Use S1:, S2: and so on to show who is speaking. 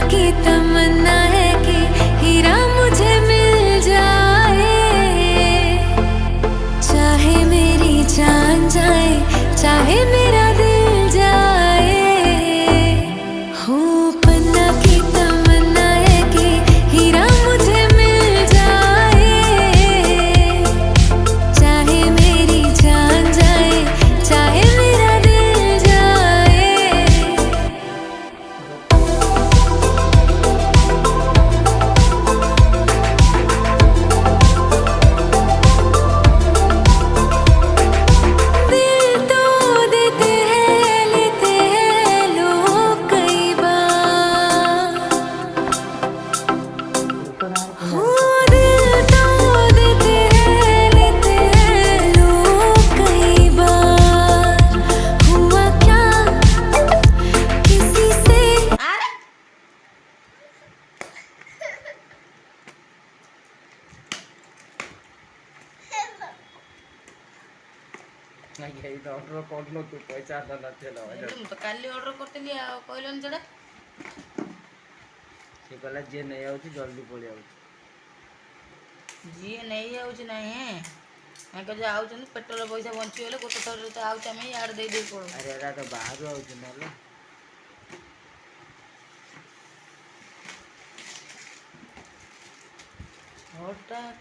S1: की तमन्ना है कि हीरा मुझे मिल जाए, चाहे मेरी जान जाए, चाहे मेरा दिल जाए। हो पन्ना की तमन्ना है कि हीरा मुझे मिल जाए, चाहे मेरी जान जाए, चाहे मेरा दिल जाए। दिल तो देते हैं, लेते हैं लोग कई बार। हो दिल तो देते हैं, लेते हैं लोग कई बार। हुआ क्या किसी से
S2: अरे
S3: ଅର୍ଡର କରୁନୁ ତୁ ପଇସା ନଥିଲା
S2: ମୁଁ ତ କାଲି ଅର୍ଡର କରିଥିଲି ଆଉ କହିଲନି ସେଟା।
S3: ସେ କହିଲା ଯିଏ ନେଇଯାଉଛି ଜଲ୍ଦି ପଳେଇ ଆଉଛି।
S2: ଯିଏ ନେଇଯାଉଛି ନାହିଁ ତାଙ୍କ ଯେ ଆଉଛନ୍ତି ପେଟ୍ରୋଲ ପଇସା ବଞ୍ଚିଗଲେ ଗୋଟେ ଥରରେ ତ ଆଉଛି ଆମେ ଇଆଡ଼େ ଦେଇ ଦେଇ ପଳଉ।
S3: ଆରେ ଏରା ତ ବାହାରୁ ଆଉଛି ନହେଲେ
S2: ହଠାତ୍